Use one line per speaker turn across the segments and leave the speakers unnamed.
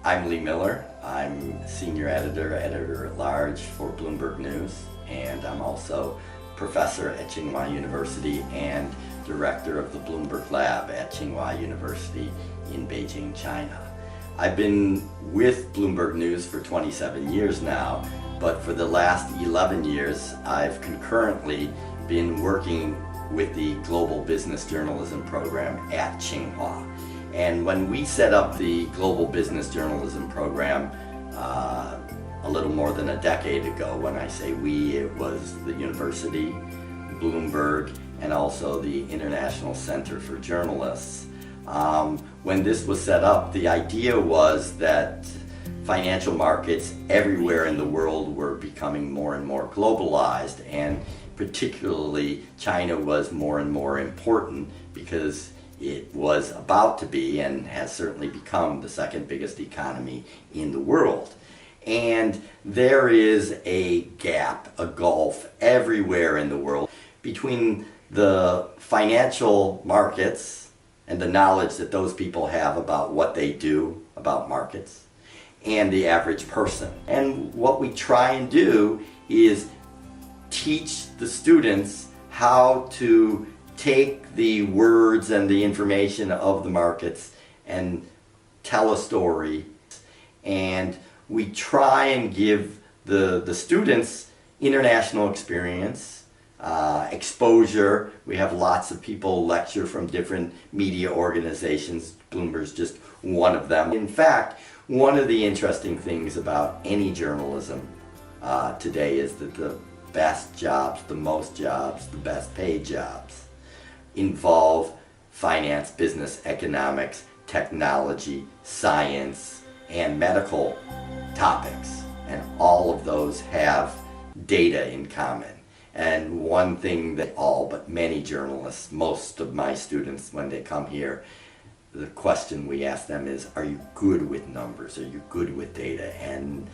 I'm Lee Miller. I'm Senior Editor-at-Large for Bloomberg News, and I'm also Professor at Tsinghua University and Director of the Bloomberg Lab at Tsinghua University in Beijing, China. I've been with Bloomberg News for 27 years now, but for the last 11 years I've concurrently been working with the Global Business Journalism program at Tsinghua. And when we set up the Global Business Journalism program a little more than a decade ago, when I say we, it was the university, Bloomberg, and also the International Center for Journalists. When this was set up, the idea was that financial markets everywhere in the world were becoming more and more globalized, and particularly China was more and more important because it was about to be and has certainly become the second biggest economy in the world. And there is a gap, a gulf everywhere in the world between the financial markets and the knowledge that those people have about what they do about markets and the average person. And what we try and do is teach the students how to take the words and the information of the markets and tell a story. And we try and give the students international experience, exposure. We have lots of people lecture from different media organizations. Bloomberg's just one of them. In fact, one of the interesting things about any journalism today is that the best jobs, the most jobs, the best paid jobs involve finance, business, economics, technology, science, and medical topics. And all of those have data in common. And one thing that all but many journalists, most of my students when they come here, the question we ask them is, are you good with numbers? Are you good with data? And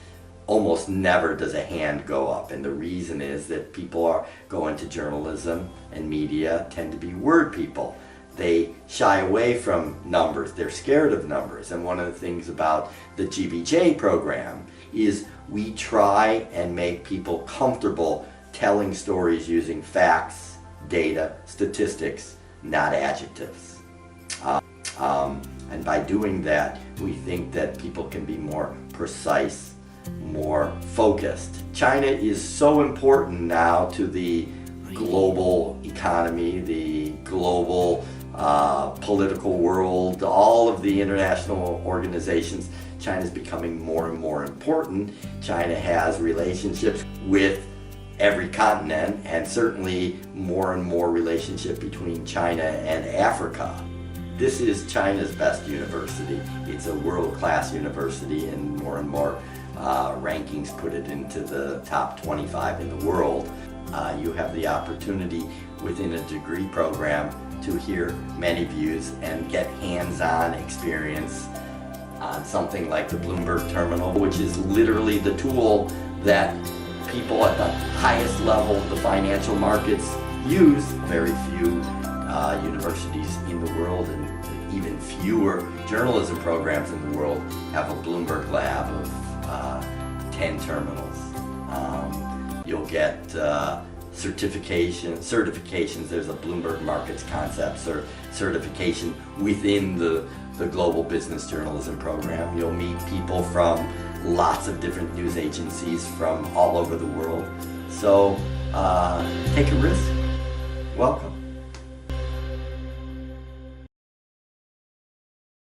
almost never does a hand go up, and the reason is that people are going to journalism and media tend to be word people. They shy away from numbers, they're scared of numbers, and one of the things about the Gbj program is we try and make people comfortable telling stories using facts, data, statistics, not adjectives. And by doing that, we think that people can be more precise, more focused. China is so important now to the global economy, the global political world, all of the international organizations. China is becoming more and more important. China has relationships with every continent, and certainly more and more relationship between China and Africa. This is China's best university. It's a world-class university, and more rankings put it into the top 25 in the world. You have the opportunity within a degree program to hear many views and get hands-on experience on something like the Bloomberg Terminal, which is literally the tool that people at the highest level of the financial markets use. Very few universities in the world, and even fewer journalism programs in the world, have a Bloomberg lab of 10 terminals. You'll get certifications. There's a Bloomberg Markets Concepts or certification within the Global Business Journalism program. You'll meet people from lots of different news agencies from all over the world. So take a risk. Welcome.